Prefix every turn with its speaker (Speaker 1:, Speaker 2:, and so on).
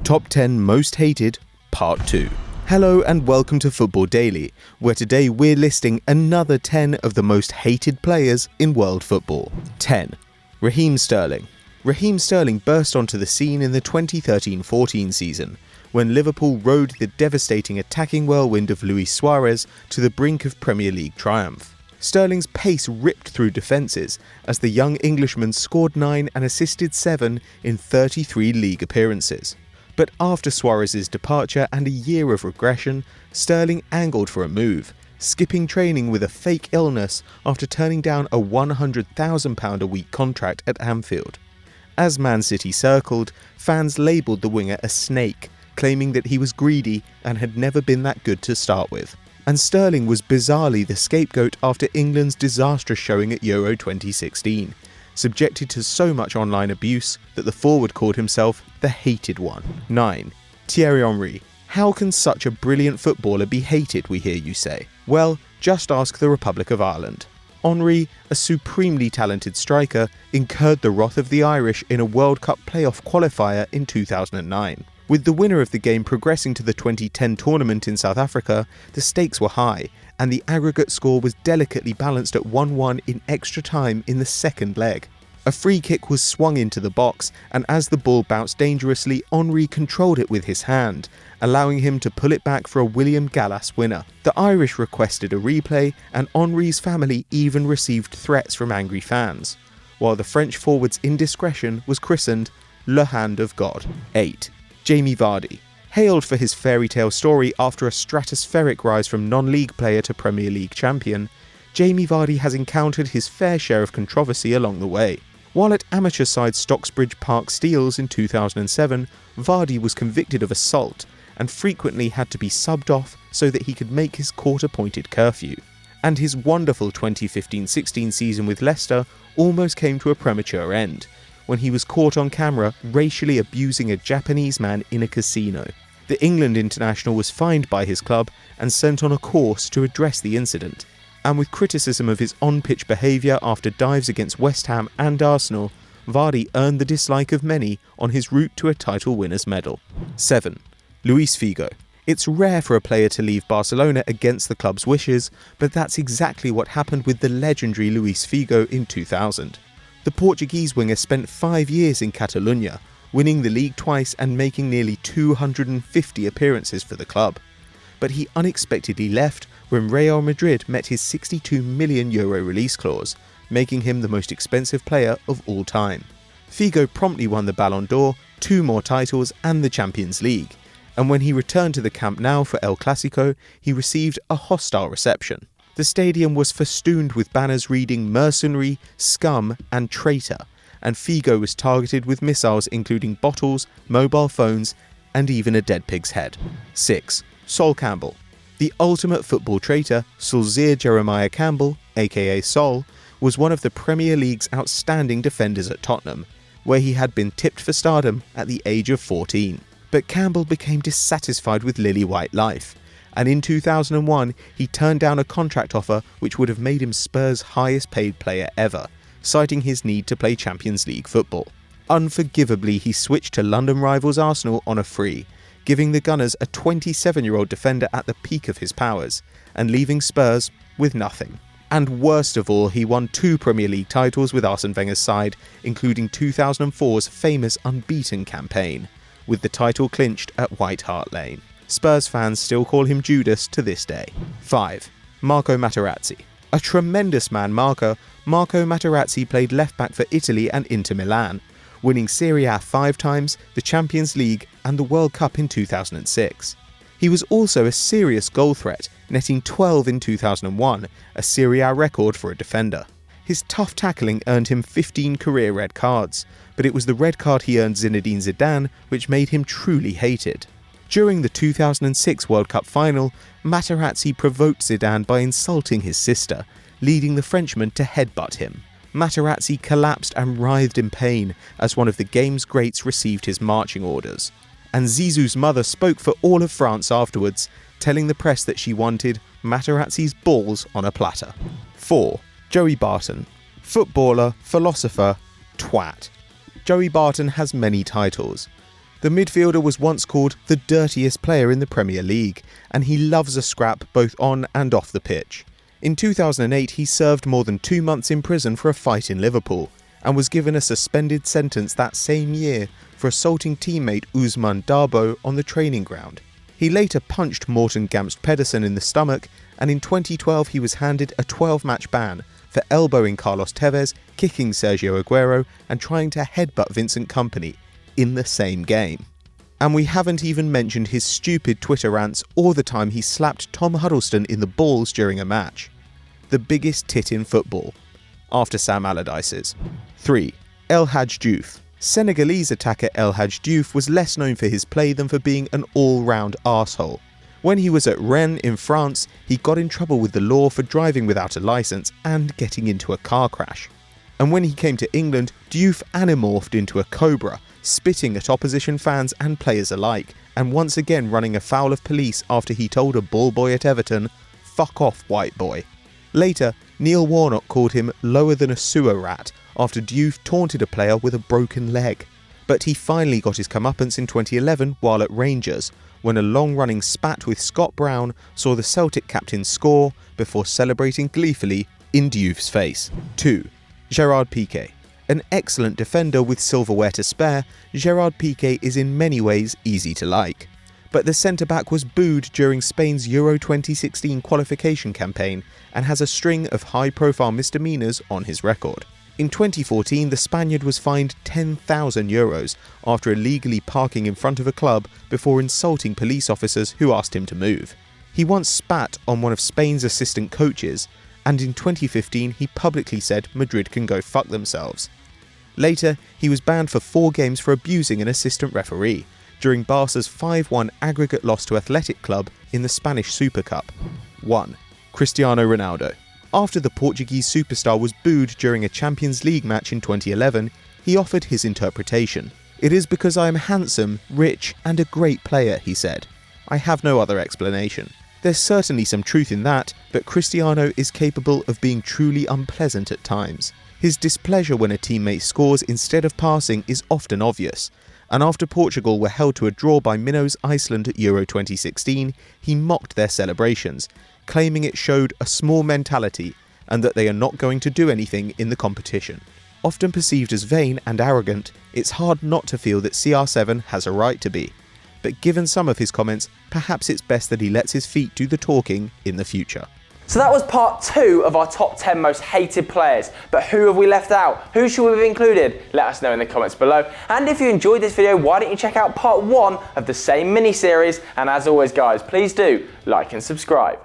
Speaker 1: Top 10 Most Hated, Part 2. Hello and welcome to Football Daily, where today we're listing another 10 of the most hated players in world football. 10. Raheem Sterling. Raheem Sterling burst onto the scene in the 2013-14 season, when Liverpool rode the devastating attacking whirlwind of Luis Suarez to the brink of Premier League triumph. Sterling's pace ripped through defences as the young Englishman scored 9 and assisted 7 in 33 league appearances. But after Suarez's departure and a year of regression, Sterling angled for a move, skipping training with a fake illness after turning down a £100,000 a week contract at Anfield. As Man City circled, fans labelled the winger a snake, claiming that he was greedy and had never been that good to start with. And Sterling was bizarrely the scapegoat after England's disastrous showing at Euro 2016. Subjected to so much online abuse that the forward called himself the hated one. 9. Thierry Henry. How can such a brilliant footballer be hated, we hear you say? Well, just ask the Republic of Ireland. Henry, a supremely talented striker, incurred the wrath of the Irish in a World Cup playoff qualifier in 2009. With the winner of the game progressing to the 2010 tournament in South Africa, the stakes were high, and the aggregate score was delicately balanced at 1-1 in extra time in the second leg. A free kick was swung into the box, and as the ball bounced dangerously, Henry controlled it with his hand, allowing him to pull it back for a William Gallas winner. The Irish requested a replay, and Henry's family even received threats from angry fans, while the French forward's indiscretion was christened Le Hand of God. 8. Jamie Vardy. Hailed for his fairy tale story after a stratospheric rise from non-league player to Premier League champion, Jamie Vardy has encountered his fair share of controversy along the way. While at amateur side Stocksbridge Park Steels in 2007, Vardy was convicted of assault and frequently had to be subbed off so that he could make his court-appointed curfew. And his wonderful 2015-16 season with Leicester almost came to a premature end, when he was caught on camera racially abusing a Japanese man in a casino. The England international was fined by his club and sent on a course to address the incident. And with criticism of his on-pitch behaviour after dives against West Ham and Arsenal, Vardy earned the dislike of many on his route to a title winner's medal. 7. Luis Figo. It's rare for a player to leave Barcelona against the club's wishes, but that's exactly what happened with the legendary Luis Figo in 2000. The Portuguese winger spent 5 years in Catalonia, winning the league twice and making nearly 250 appearances for the club. But he unexpectedly left when Real Madrid met his €62 million release clause, making him the most expensive player of all time. Figo promptly won the Ballon d'Or, 2 more titles and the Champions League, and when he returned to the Camp Nou for El Clasico, he received a hostile reception. The stadium was festooned with banners reading mercenary, scum and traitor, and Figo was targeted with missiles including bottles, mobile phones and even a dead pig's head. 6. Sol Campbell. The ultimate football traitor, Solskjaer Jeremiah Campbell, aka Sol, was one of the Premier League's outstanding defenders at Tottenham, where he had been tipped for stardom at the age of 14. But Campbell became dissatisfied with lily-white life, and in 2001 he turned down a contract offer which would have made him Spurs' highest paid player ever, citing his need to play Champions League football. Unforgivably, he switched to London rivals Arsenal on a free, giving the Gunners a 27-year-old defender at the peak of his powers, and leaving Spurs with nothing. And worst of all, he won 2 Premier League titles with Arsene Wenger's side, including 2004's famous unbeaten campaign, with the title clinched at White Hart Lane. Spurs fans still call him Judas to this day. 5. Marco Materazzi. A tremendous man, Marco Materazzi played left-back for Italy and Inter Milan, winning Serie A 5 times, the Champions League and the World Cup in 2006. He was also a serious goal threat, netting 12 in 2001, a Serie A record for a defender. His tough tackling earned him 15 career red cards, but it was the red card he earned Zinedine Zidane which made him truly hated. During the 2006 World Cup final, Materazzi provoked Zidane by insulting his sister, leading the Frenchman to headbutt him. Materazzi collapsed and writhed in pain as one of the game's greats received his marching orders. And Zizou's mother spoke for all of France afterwards, telling the press that she wanted Materazzi's balls on a platter. 4. Joey Barton. Footballer, philosopher, twat. Joey Barton has many titles. The midfielder was once called the dirtiest player in the Premier League, and he loves a scrap both on and off the pitch. In 2008, he served more than 2 months in prison for a fight in Liverpool, and was given a suspended sentence that same year for assaulting teammate Ousmane Darboe on the training ground. He later punched Morten Gamst Pedersen in the stomach, and in 2012 he was handed a 12-match ban for elbowing Carlos Tevez, kicking Sergio Aguero, and trying to headbutt Vincent Kompany in the same game. And we haven't even mentioned his stupid Twitter rants or the time he slapped Tom Huddleston in the balls during a match. The biggest tit in football, after Sam Allardyce's. 3. El-Hadji Diouf. Senegalese attacker El-Hadji Diouf was less known for his play than for being an all-round arsehole. When he was at Rennes in France, he got in trouble with the law for driving without a licence and getting into a car crash. And when he came to England, Diouf animorphed into a cobra, spitting at opposition fans and players alike, and once again running afoul of police after he told a ball boy at Everton, "Fuck off, white boy." Later, Neil Warnock called him lower than a sewer rat after Diouf taunted a player with a broken leg. But he finally got his comeuppance in 2011 while at Rangers, when a long-running spat with Scott Brown saw the Celtic captain score before celebrating gleefully in Diouf's face. 2. Gerard Pique. An excellent defender with silverware to spare, Gerard Pique is in many ways easy to like. But the centre-back was booed during Spain's Euro 2016 qualification campaign and has a string of high-profile misdemeanours on his record. In 2014, the Spaniard was fined €10,000 after illegally parking in front of a club before insulting police officers who asked him to move. He once spat on one of Spain's assistant coaches, and in 2015 he publicly said Madrid can go fuck themselves. Later, he was banned for 4 games for abusing an assistant referee during Barca's 5-1 aggregate loss to Athletic Club in the Spanish Super Cup. 1. Cristiano Ronaldo. After the Portuguese superstar was booed during a Champions League match in 2011, he offered his interpretation. "It is because I am handsome, rich, and a great player," he said. "I have no other explanation." There's certainly some truth in that, but Cristiano is capable of being truly unpleasant at times. His displeasure when a teammate scores instead of passing is often obvious, and after Portugal were held to a draw by Minnows Iceland at Euro 2016, he mocked their celebrations, claiming it showed a small mentality and that they are not going to do anything in the competition. Often perceived as vain and arrogant, it's hard not to feel that CR7 has a right to be. But given some of his comments, perhaps it's best that he lets his feet do the talking in the future.
Speaker 2: So that was part 2 of our top 10 most hated players. But who have we left out? Who should we have included? Let us know in the comments below. And if you enjoyed this video, why don't you check out part 1 of the same mini-series? And as always guys, please do like and subscribe.